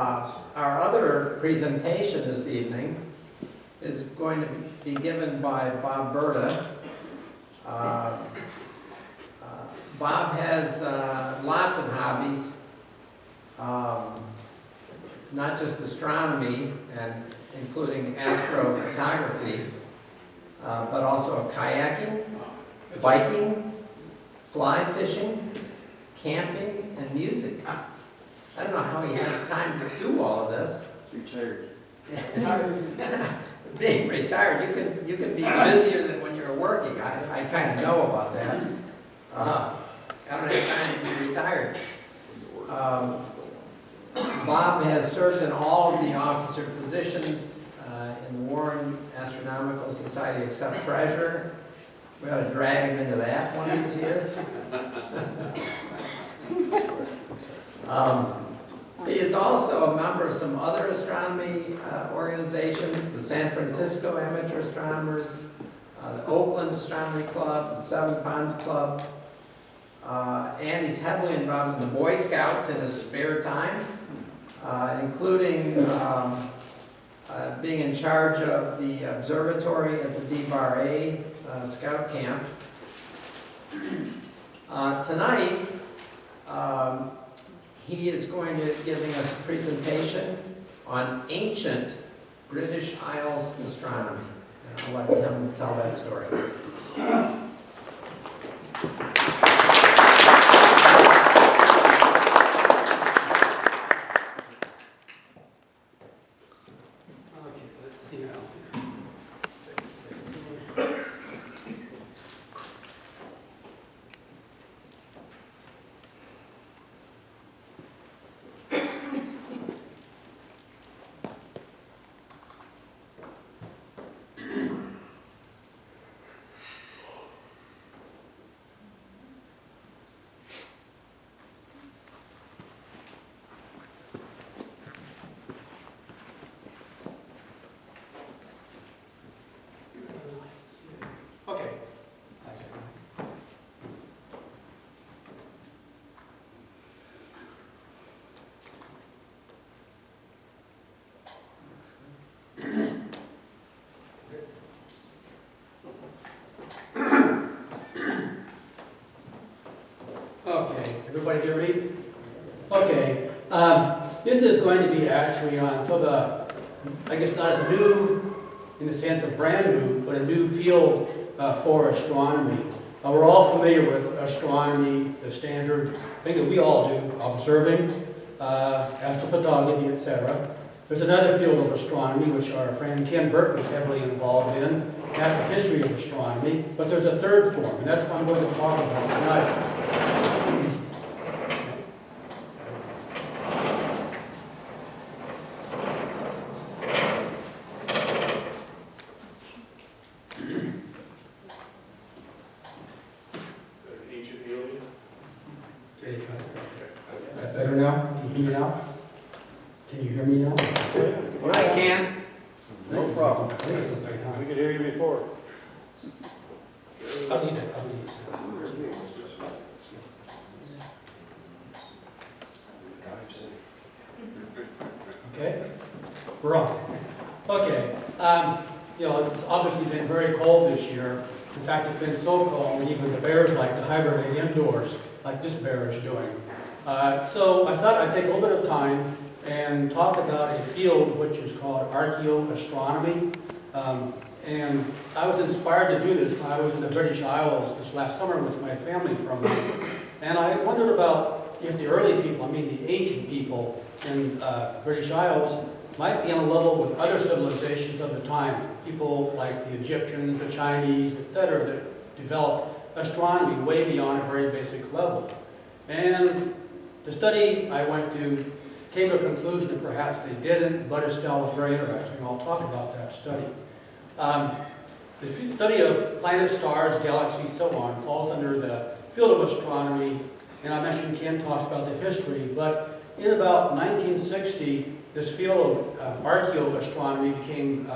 Our other presentation this evening is going to be given by Berta. Bob has lots of hobbies, not just astronomy, and including astrophotography, but also kayaking, biking, fly fishing, camping, and music. I don't know how he has time to do all of this. He's retired. Being retired, you can be busier than when you're working. I kind of know about that. I don't have time to be retired. Bob has served in all of the officer positions in the Warren Astronomical Society except treasurer. We ought to drag him into that one of these years. He is also a member of some other astronomy organizations, the San Francisco Amateur Astronomers, the Oakland Astronomy Club, the Ponds Club, and he's heavily involved in the Boy Scouts in his spare time, including being in charge of the observatory at the DbarA Scout Camp. Tonight, he is going to be giving us a presentation on ancient British Isles astronomy. And I'll let him tell that story. Okay, everybody hear me? Okay, this is going to be actually on sort of, I guess not a new, in the sense of brand new, but a new field for astronomy. We're all familiar with astronomy, the standard thing that we all do, observing, astrophotography, etc. There's another field of astronomy, which our friend Ken Berta is heavily involved in, has the history of astronomy, but there's a third form, and that's what I'm going to talk about tonight. Better now? Can you hear me now? Can you hear me now? I can. No problem. I think it's okay, huh? We could hear you before. I'll need that. I'll need this. Okay? We're on. Okay. You know, it's obviously been very cold this year. In fact, it's been so cold, even the bears like to hibernate indoors, like this bear is doing. So I thought I'd take a little bit of time and talk about a field which is called archaeoastronomy. And I was inspired to do this when I was in the British Isles this last summer with my family for a month. And I wondered about if the early people, I mean the ancient people in British Isles, might be on a level with other civilizations of the time. People like the Egyptians, the Chinese, etc., that developed astronomy way beyond a very basic level. And the study I went to came to a conclusion that perhaps they didn't, but it still was very interesting. I'll talk about that study. The study of planets, stars, galaxies, so on, falls under the field of astronomy, and I mentioned Ken talks about the history, but in about 1960, this field of archaeoastronomy became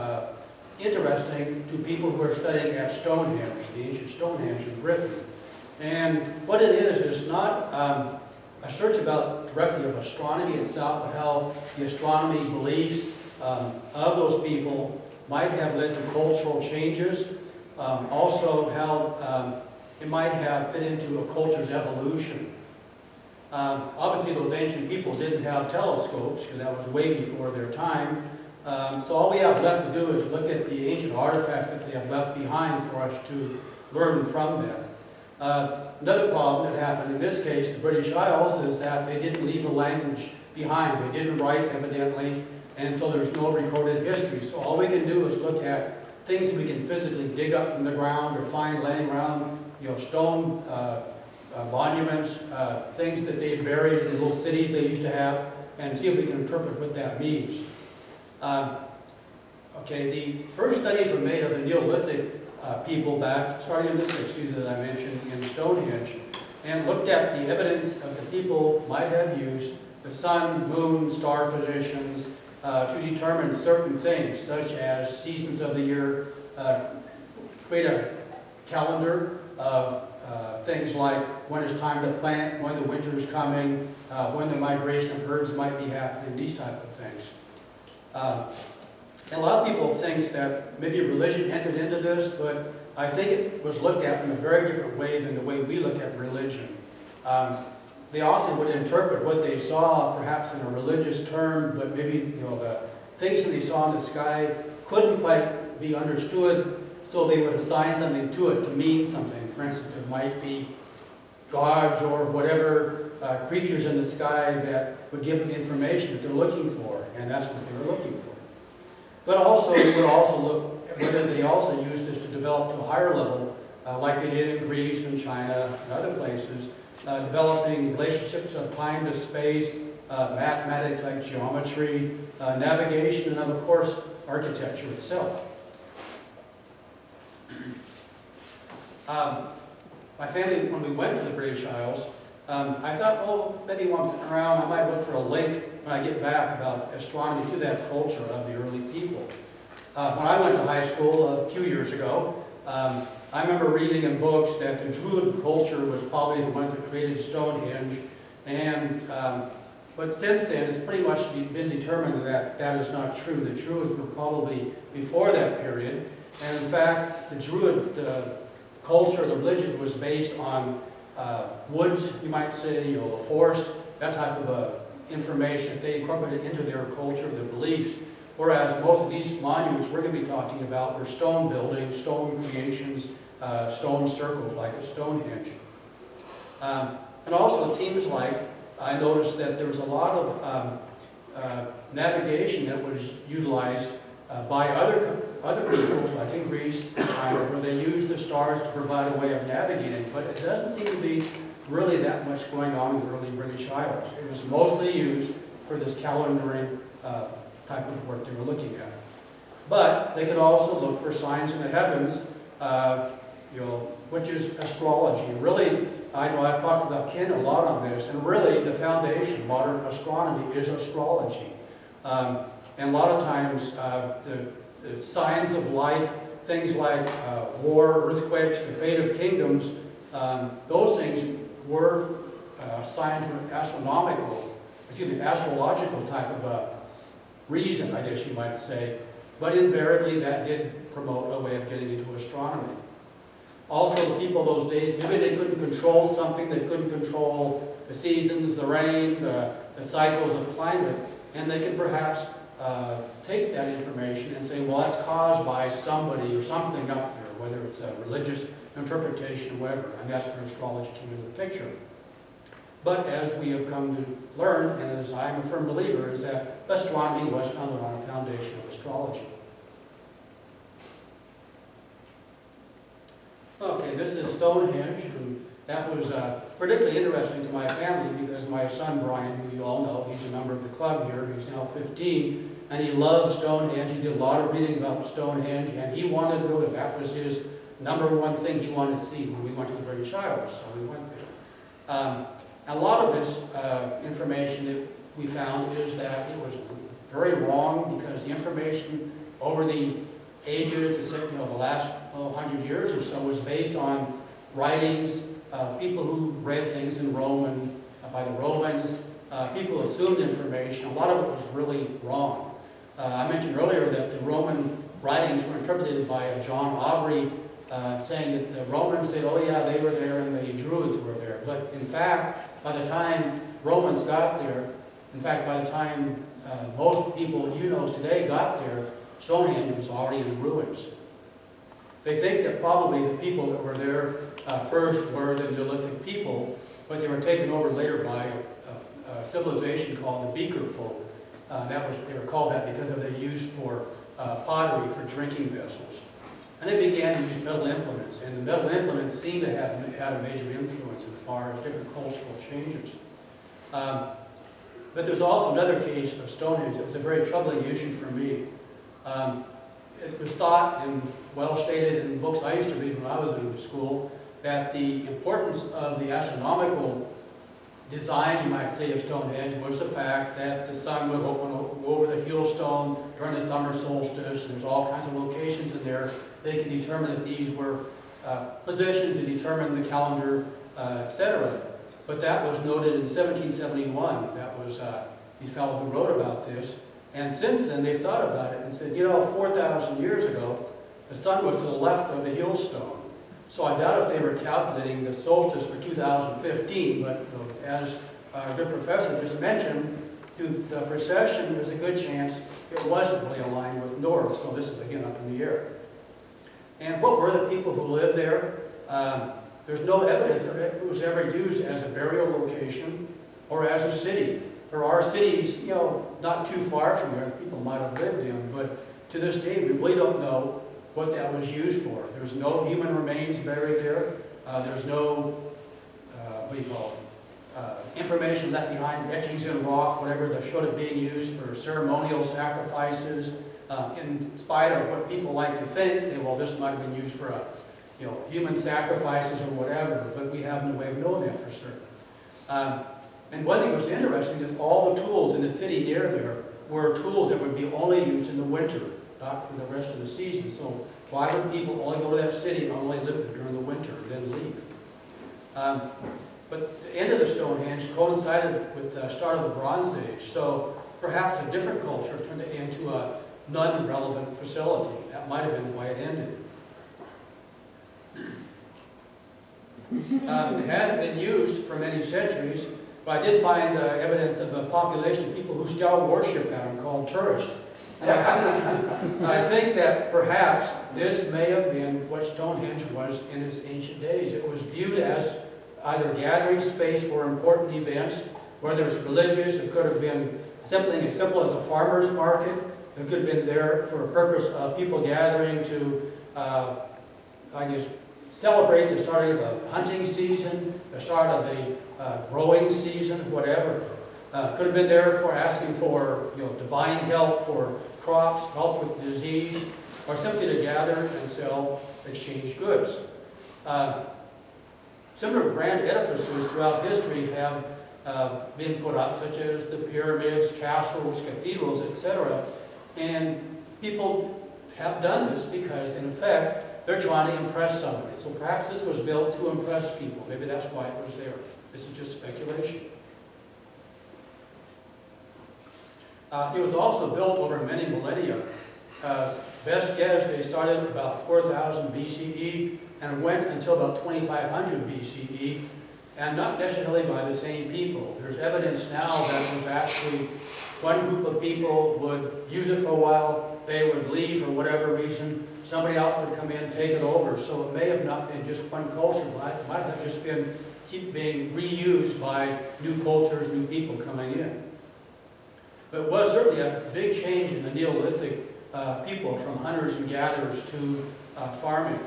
interesting to people who are studying at Stonehenge, the ancient Stonehenge in Britain. And what it is not a search about directly of astronomy itself, but how the astronomy beliefs of those people might have led to cultural changes. Also how it might have fit into a culture's evolution. Obviously those ancient people didn't have telescopes because that was way before their time. So all we have left to do is look at the ancient artifacts that they have left behind for us to learn from them. Another problem that happened in this case, the British Isles, is that they didn't leave a language behind. They didn't write evidently, and so there's no recorded history. So all we can do is look at things we can physically dig up from the ground or find laying around, stone monuments, things that they buried in the little cities they used to have, and see if we can interpret what that means. Okay, the first studies were made of the Neolithic people back, starting in the 60s that I mentioned, in Stonehenge, and looked at the evidence of the people might have used the sun, moon, star positions to determine certain things, such as seasons of the year, create a calendar of things like when it's time to plant, when the winter is coming, when the migration of herds might be happening, these type of things. And a lot of people think that maybe religion entered into this, but I think it was looked at from a very different way than the way we look at religion. They often would interpret what they saw perhaps in a religious term, but maybe the things that they saw in the sky couldn't quite be understood, so they would assign something to it to mean something. For instance, there might be gods or whatever creatures in the sky that would give them the information that they're looking for, and that's what they were looking for. But also, we would also look at whether they also used this to develop to a higher level, like they did in Greece and China and other places, developing relationships of time to space, mathematics like geometry, navigation, and of course, architecture itself. My family, when we went to the British Isles, I thought, well, maybe while I'm sitting around, I might look for a link when I get back about astronomy to that culture of the early people. When I went to high school a few years ago, I remember reading in books that the Druid culture was probably the ones that created Stonehenge, and but since then it's pretty much been determined that that is not true. The Druids were probably before that period, and in fact the Druid culture, the religion was based on woods, you might say, a forest, that type of information that they incorporated into their culture, their beliefs. Whereas most of these monuments we're going to be talking about were stone buildings, stone creations, stone circles like at Stonehenge. And also it seems like I noticed that there was a lot of navigation that was utilized by other peoples, like in Greece and China, where they used the stars to provide a way of navigating, but it doesn't seem to be really that much going on in the early British Isles. It was mostly used for this calendaring type of work they were looking at. But they could also look for signs in the heavens, which is astrology. And really, I know I've talked about Ken a lot on this, and really the foundation of modern astronomy is astrology. And a lot of times, the signs of life, things like war, earthquakes, the fate of kingdoms, those things were signs of astrological type of reason, I guess you might say. But invariably, that did promote a way of getting into astronomy. Also, the people those days, maybe they couldn't control something, they couldn't control the seasons, the rain, the cycles of climate, and they could perhaps take that information and say, well, that's caused by somebody or something up there, whether it's a religious interpretation or whatever, and that's where astrology came into the picture. But as we have come to learn, and as I'm a firm believer, is that astronomy was founded on a foundation of astrology. Okay, this is Stonehenge, and that was particularly interesting to my family because my son Brian, who you all know, he's a member of the club here, he's now 15, and he loves Stonehenge. He did a lot of reading about Stonehenge, and he wanted to go there. That was his #1 thing he wanted to see when we went to the British Isles, so we went there. A lot of this information that we found is that it was very wrong because the information over the ages, the last 100 years or so, was based on writings of people who read things in Rome and by the Romans. People assumed information. A lot of it was really wrong. I mentioned earlier that the Roman writings were interpreted by John Aubrey, saying that the Romans said, oh yeah, they were there and the Druids were there. But in fact, by the time Romans got there, in fact, by the time most people you know today got there, Stonehenge was already in ruins. They think that probably the people that were there first were the Neolithic people, but they were taken over later by a civilization called the Beaker folk. They were called that because they used for pottery for drinking vessels. And they began to use metal implements, and the metal implements seem to have had a major influence as far as different cultural changes. But there's also another case of Stonehenge that was a very troubling issue for me. It was thought, and well stated in books I used to read when I was in school, that the importance of the astronomical design, you might say, of Stonehenge was the fact that the sun would go over the Heelstone during the summer solstice, and there's all kinds of locations in there. They can determine that these were positioned to determine the calendar, etc. But that was noted in 1771. That was these fellows who wrote about this. And since then, they've thought about it and said, you know, 4,000 years ago, the sun was to the left of the Heelstone. So I doubt if they were calculating the solstice for 2015, but as our good professor just mentioned, to the precession, there's a good chance it wasn't really aligned with north, so this is again up in the air. And what were the people who lived there? There's no evidence that it was ever used as a burial location or as a city. There are cities, you know, not too far from there that people might have lived in, but to this day we really don't know what that was used for. There's no human remains buried there. There's no, information left behind, etchings in rock, whatever that showed it being used for ceremonial sacrifices. In spite of what people like to think, say, well, this might have been used for human sacrifices or whatever, but we have no way of knowing that for certain. And one thing that was interesting is all the tools in the city near there were tools that would be only used in the winter, not for the rest of the season. So why would people only go to that city and only live there during the winter and then leave? But the end of the Stonehenge coincided with the start of the Bronze Age. So perhaps a different culture turned it into a non-relevant facility. That might have been why it ended. It hasn't been used for many centuries, but I did find evidence of a population of people who still worship at them called tourists. And I think that perhaps this may have been what Stonehenge was in its ancient days. It was viewed as either gathering space for important events, whether it's religious, it could have been something as simple as a farmer's market. It could have been there for a purpose of people gathering to, celebrate the start of a hunting season, the start of a growing season, whatever. Could have been there for asking for divine help for crops, help with disease, or simply to gather and sell exchange goods. Similar grand edifices throughout history have been put up, such as the pyramids, castles, cathedrals, etc. And people have done this because, in effect, they're trying to impress somebody. So perhaps this was built to impress people. Maybe that's why it was there. This is just speculation. It was also built over many millennia. Best guess, they started about 4000 BCE and went until about 2500 BCE, and not necessarily by the same people. There's evidence now that it was actually one group of people would use it for a while, they would leave for whatever reason, somebody else would come in and take it over. So it may have not been just one culture, but it might have just been keep being reused by new cultures, new people coming in. But it was certainly a big change in the Neolithic people from hunters and gatherers to farming.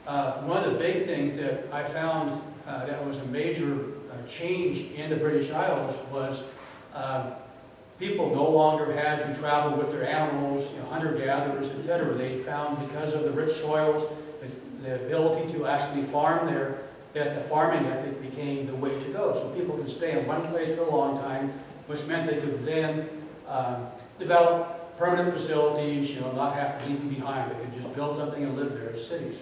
One of the big things that I found that was a major change in the British Isles was people no longer had to travel with their animals, hunter-gatherers, etc. They found, because of the rich soils, the ability to actually farm there, that the farming ethic became the way to go. So people could stay in one place for a long time, which meant they could then develop permanent facilities, not have to leave them behind. They could just build something and live there as cities.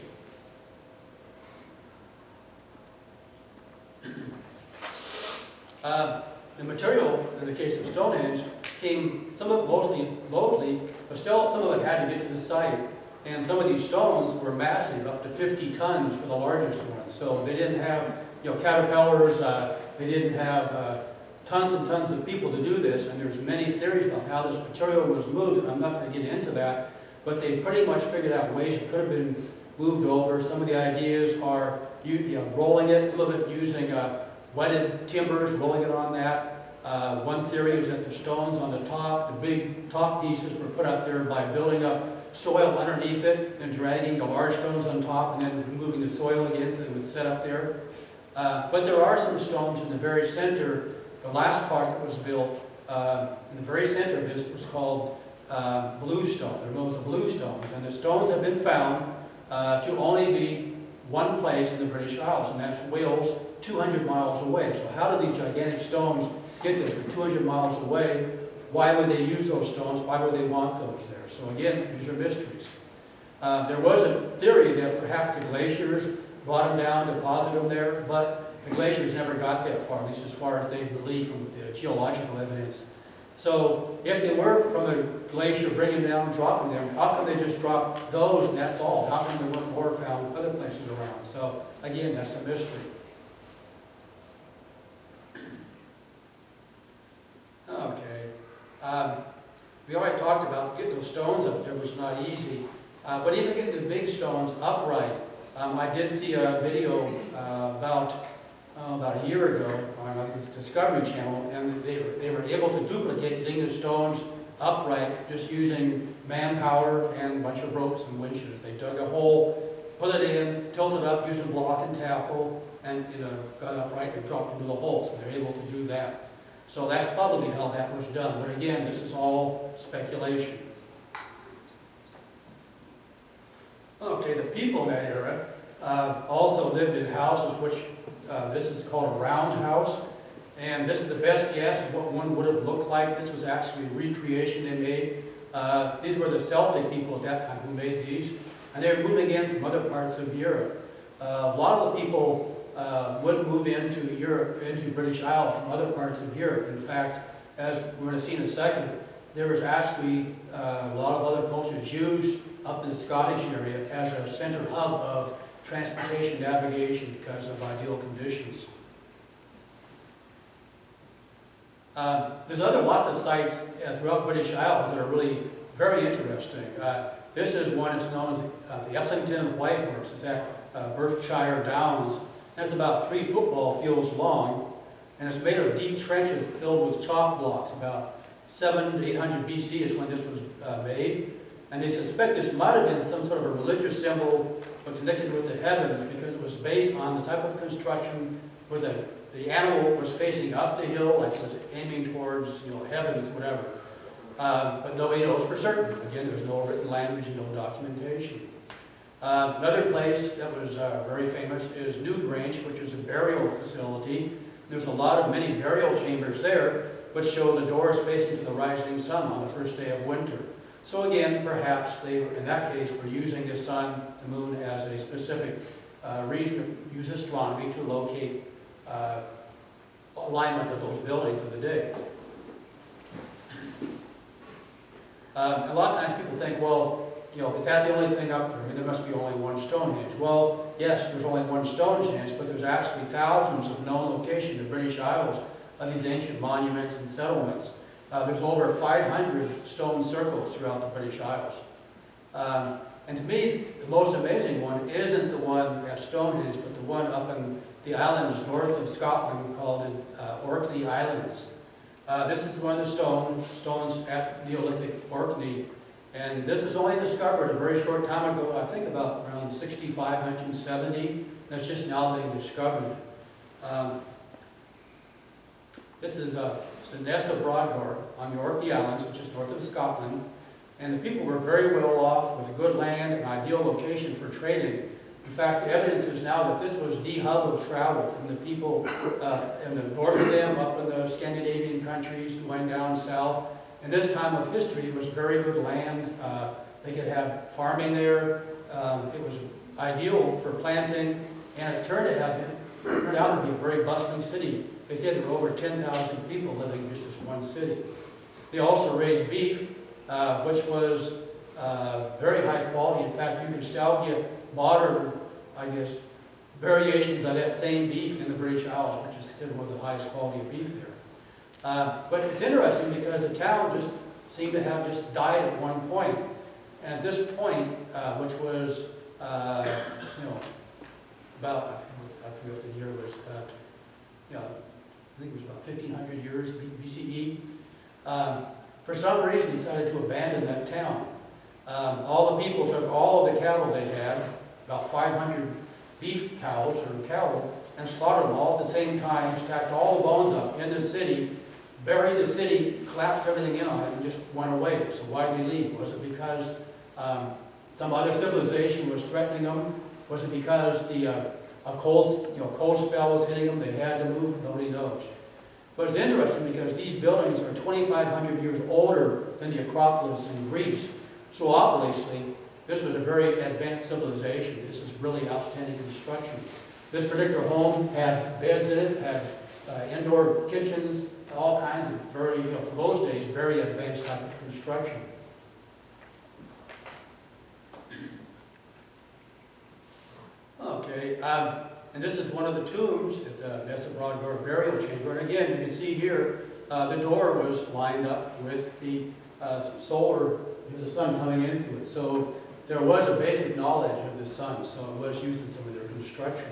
The material, in the case of Stonehenge, came, some of it mostly locally, but still some of it had to get to the site. And some of these stones were massive, up to 50 tons for the largest ones. So they didn't have, caterpillars, they didn't have tons and tons of people to do this. And there's many theories about how this material was moved, and I'm not going to get into that. But they pretty much figured out ways it could have been moved over. Some of the ideas are rolling it, some of it using wetted timbers, rolling it on that. One theory is that the stones on the big top pieces were put up there by building up soil underneath it and dragging the large stones on top and then removing the soil again so they would set up there. But there are some stones in the very center. The last part that was built in the very center of this was called blue stone. They're known as the blue stones. And the stones have been found to only be one place in the British Isles, and that's Wales, 200 miles away. So how did these gigantic stones get there from 200 miles away? Why would they use those stones? Why would they want those there? So again, these are mysteries. There was a theory that perhaps the glaciers brought them down, deposited them there, but the glaciers never got that far, at least as far as they believe from the geological evidence. So if they were from a glacier bringing them down and dropping them, how come they just drop those and that's all? How come there weren't more found other places around? So again, that's a mystery. Okay. We already talked about getting those stones up there was not easy. But even getting the big stones upright, I did see a video about a year ago on the Discovery Channel, and they were able to duplicate getting the stones upright just using manpower and a bunch of ropes and winches. They dug a hole, put it in, tilted up using block and tackle, and got upright and dropped into the hole. So they're able to do that. So that's probably how that was done. But again, this is all speculation. Okay, the people in that era also lived in houses which this is called a roundhouse. And this is the best guess of what one would have looked like. This was actually a recreation they made. These were the Celtic people at that time who made these. And they were moving in from other parts of Europe. A lot of the people would move into Europe, into British Isles from other parts of Europe. In fact, as we're going to see in a second, there was actually a lot of other cultures used up in the Scottish area as a center hub of transportation navigation because of ideal conditions. There's lots of sites throughout British Isles that are really very interesting. This is one that's known as the Efflington White Horse. It's at Berkshire Downs. It's about 3 football fields long, and it's made of deep trenches filled with chalk blocks. About 700 to 800 BC is when this was made. And they suspect this might have been some sort of a religious symbol but connected with the heavens because it was based on the type of construction where the animal was facing up the hill, like it was aiming towards heavens, whatever. But nobody knows for certain. Again, there's no written language and no documentation. Another place that was very famous is Newgrange, which is a burial facility. There's many burial chambers there, which show the doors facing to the rising sun on the first day of winter. So again, perhaps they, in that case, were using the sun, the moon, as a specific reason to use astronomy to locate alignment of those buildings of the day. A lot of times people think, well, is that the only thing up there? I mean, there must be only one Stonehenge. Well, yes, there's only one Stonehenge, but there's actually thousands of known locations in the British Isles of these ancient monuments and settlements. There's over 500 stone circles throughout the British Isles. And to me, the most amazing one isn't the one at Stonehenge, but the one up in the islands north of Scotland called Orkney Islands. This is one of the stones at Neolithic Orkney. And this was only discovered a very short time ago, I think about around 65, 1970. And it's just now being discovered. This is the Ness of Brodgar on the Orkney Islands, which is north of Scotland. And the people were very well off with good land and ideal location for trading. In fact, the evidence is now that this was the hub of travel from the people in the north of them, up in the Scandinavian countries, going down south. And this time of history, it was very good land. They could have farming there. It was ideal for planting, and it turned out to be a very bustling city. they said there were over 10,000 people living in just this one city. They also raised beef, which was very high quality. In fact, you can still get modern, I guess, variations of that same beef in the British Isles, which is considered one of the highest quality of beef there. But it's interesting because the town just seemed to have just died at one point. And at this point, which was, about, I forget what the year was, I think it was about 1,500 years BCE. For some reason, he decided to abandon that town. All the people took all of the cattle they had, about 500 beef cows or cattle, and slaughtered them all at the same time, stacked all the bones up in the city, buried the city, collapsed everything in on it, and just went away. So why did they leave? Was it because some other civilization was threatening them? Was it because a cold spell was hitting them? They had to move? Nobody knows. But it's interesting because these buildings are 2,500 years older than the Acropolis in Greece. So obviously, this was a very advanced civilization. This is really outstanding construction. This particular home had beds in it, had indoor kitchens, all kinds of very, for those days, very advanced type of construction. Okay, and this is one of the tombs. That's a broad door burial chamber. And again, you can see here, the door was lined up with the solar, the sun coming into it. So there was a basic knowledge of the sun, so it was used in some of their construction.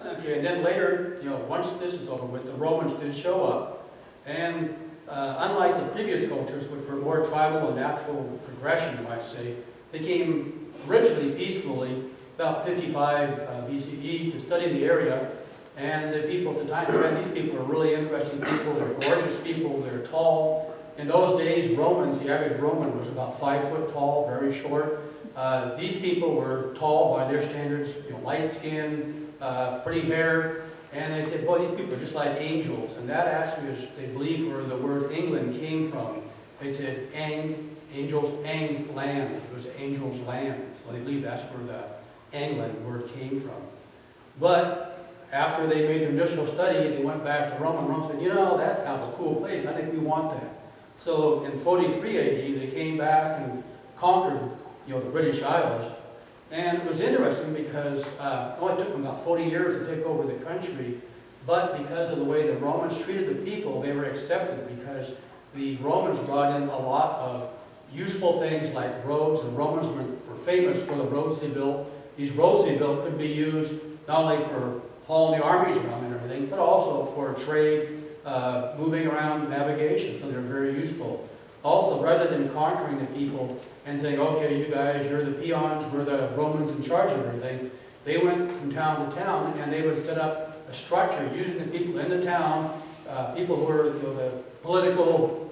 Okay, and then later, once this is over with, the Romans did show up, and unlike the previous cultures, which were more tribal and natural progression, you might say, they came originally peacefully, about 55 BCE, to study the area, and the people at the time, these people are really interesting people, they're gorgeous people, they're tall. In those days, Romans, the average Roman was about 5 foot tall, very short. These people were tall by their standards, light skin, pretty hair, and they said, boy, these people are just like angels. And that actually is, they believe, where the word England came from. They said, angels, land. It was angel's land. So they believe that's where the England word came from. But after they made their initial study, they went back to Rome, and Rome said, that's kind of a cool place. I think we want that. So in 43 AD, they came back and conquered, the British Isles. And it was interesting because it only took them about 40 years to take over the country, but because of the way the Romans treated the people, they were accepted because the Romans brought in a lot of useful things like roads. The Romans were famous for the roads they built. These roads they built could be used not only for hauling the armies around and everything, but also for trade, moving around, navigation, so they're very useful. Also, rather than conquering the people and saying, okay, you guys, you're the peons, we're the Romans in charge of everything, they went from town to town and they would set up a structure using the people in the town, people who were the political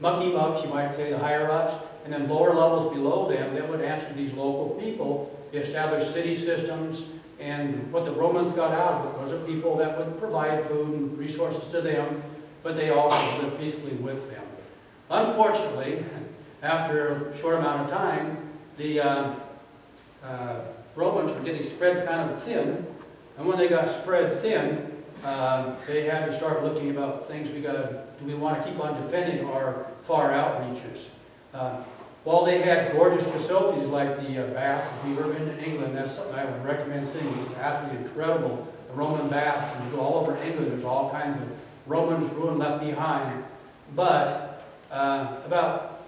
mucky-mucks, you might say, the higher-ups, and then lower levels below them that would answer these local people. They established city systems, and what the Romans got out of it was a people that would provide food and resources to them, but they also lived peacefully with them. Unfortunately, after a short amount of time, the Romans were getting spread kind of thin, and when they got spread thin, they had to start looking about things do we want to keep on defending our far outreaches? While they had gorgeous facilities like the baths, if you ever been to England, that's something I would recommend seeing. It's absolutely incredible, the Roman baths, and you go all over England, there's all kinds of Romans ruin left behind. But about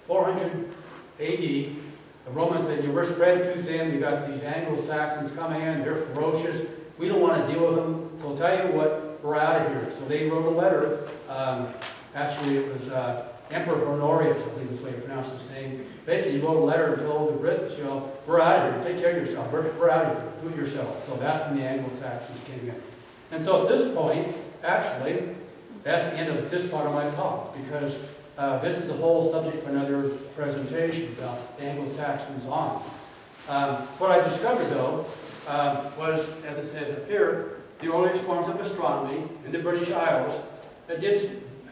400 AD, the Romans said, we're spread too thin, we got these Anglo-Saxons coming in, they're ferocious, we don't want to deal with them, so I'll tell you what, we're out of here. So they wrote a letter, actually it was Emperor Honorius, I believe is the way you pronounce his name. Basically, he wrote a letter and told the Brits, we're out of here, take care of yourself, we're out of here, do it yourself. So that's when the Anglo-Saxons came in. And so at this point, actually, that's the end of this part of my talk, because this is a whole subject for another presentation about the Anglo-Saxons on. What I discovered, though, was, as it says up here, the earliest forms of astronomy in the British Isles that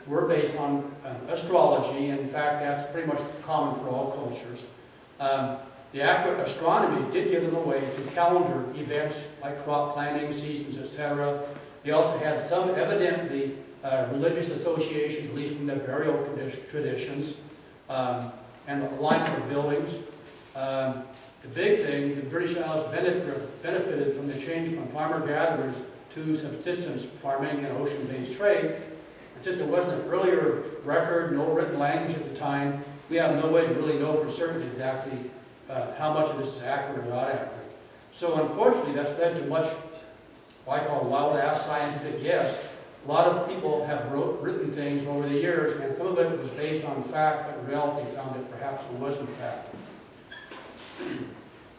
were based on astrology, and in fact that's pretty much common for all cultures. The accurate astronomy did give them a way to calendar events like crop planting, seasons, etc. They also had some evidently religious associations, at least from their burial traditions, and alignment of buildings. The big thing, the British Isles benefited from the change from farmer-gatherers to subsistence farming and ocean-based trade. And since there wasn't an earlier record, no written language at the time, we have no way to really know for certain exactly how much of this is accurate or not accurate. So unfortunately, that's led to much, what I call wild-ass scientific guess. A lot of people have written things over the years, and some of it was based on fact, but reality found that perhaps it wasn't fact.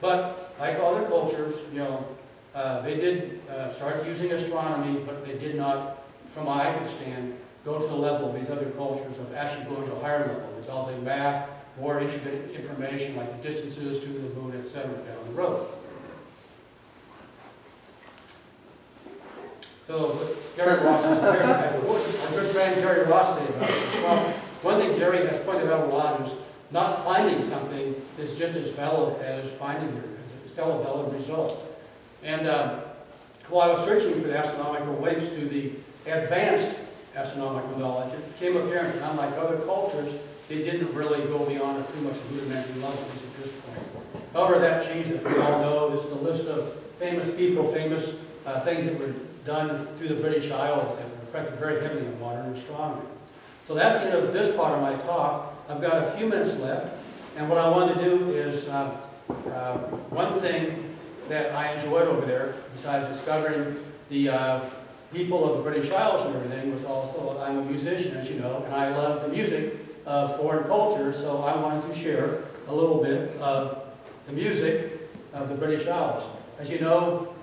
But like other cultures, they did start using astronomy, but they did not, from what I understand, go to the level of these other cultures of actually going to a higher level, developing math, more intricate information like the distances to the moon, etc. down the road. So Gary Ross is here. Our good friend Gary Ross said about it. Well, one thing Gary has pointed out a lot is not finding something is just as valid as finding it. It's still a valid result. And while I was searching for the astronomical links to the advanced astronomical knowledge, it became apparent that unlike other cultures, they didn't really go beyond a pretty much rudimentary level at this point. However, that changed, as we all know. This is a list of famous people, famous things that were done through the British Isles that affected very heavily on modern astronomy. So that's the end of this part of my talk. I've got a few minutes left, and what I want to do is one thing that I enjoyed over there, besides discovering the people of the British Isles and everything, was also I'm a musician, as you know, and I love the music of foreign cultures, so I wanted to share a little bit of the music of the British Isles. As you know,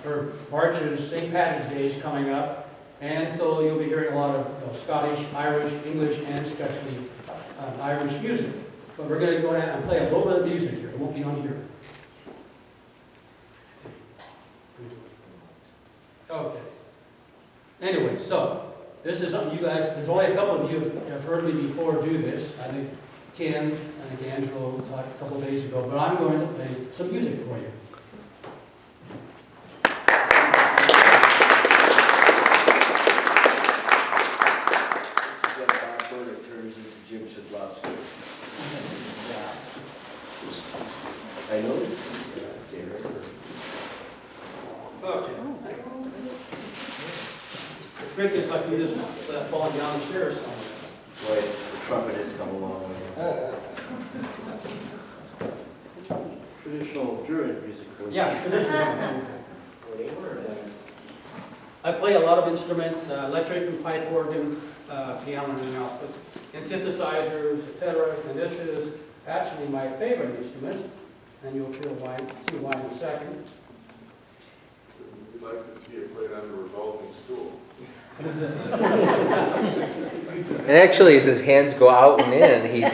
for March is St. Patrick's Day is coming up, and so you'll be hearing a lot of Scottish, Irish, English, and especially Irish music. But we're going to go ahead and play a little bit of music here. It won't be on here. Okay. Anyway, so this is something you guys, there's only a couple of you who have heard me before do this. I think Ken, I think Angelo talked a couple of days ago, but I'm going to play some music for you. I know. Okay. The trick is like you just falling down the stairs somewhere. Boy, the trumpet has come a long way. Traditional Druid music. Yeah, traditional. I play a lot of instruments, electric and pipe organ, piano and everything else, but in synthesizers, etc. And this is actually my favorite instrument, and you'll see why in a second. We'd like to see it played on a revolving stool. And actually, as his hands go out and in, he'd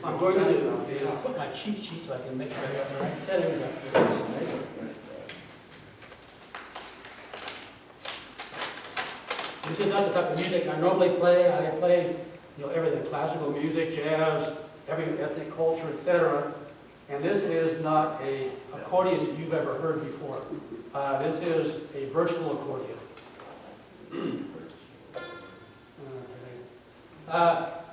I'm going to do is put my cheat sheet so I can make sure I have the right settings up here. This is not the type of music I normally play. I play, everything: classical music, jazz, every ethnic culture, etc. And this is not an accordion that you've ever heard before. This is a virtual accordion.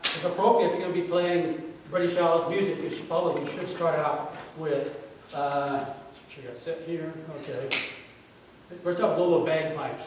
It's appropriate if you're going to be playing British Isles music, because you probably should start out with, should I sit here? Okay. First up with a little bagpipes.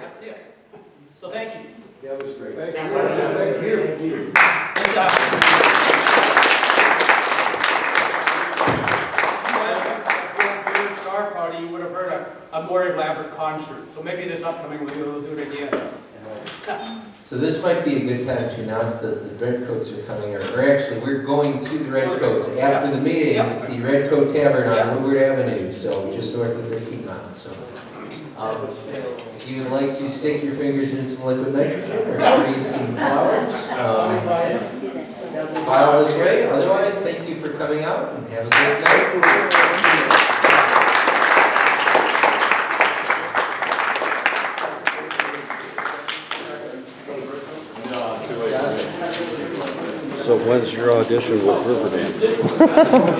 That's it. So thank you. That was great. Thank you. Star Party, you would have heard a more elaborate concert. So maybe this upcoming week we'll do it again. So this might be a good time to announce that the Redcoats are coming, or actually, we're going to the Redcoats after the meeting, at the Redcoat Tavern on Woodward Avenue, so just north of 13 miles. So, if you would like to stick your fingers in some liquid nitrogen or freeze some flowers, file this way. Otherwise, thank you for coming out and have a good night. So when's your audition with Riverdance?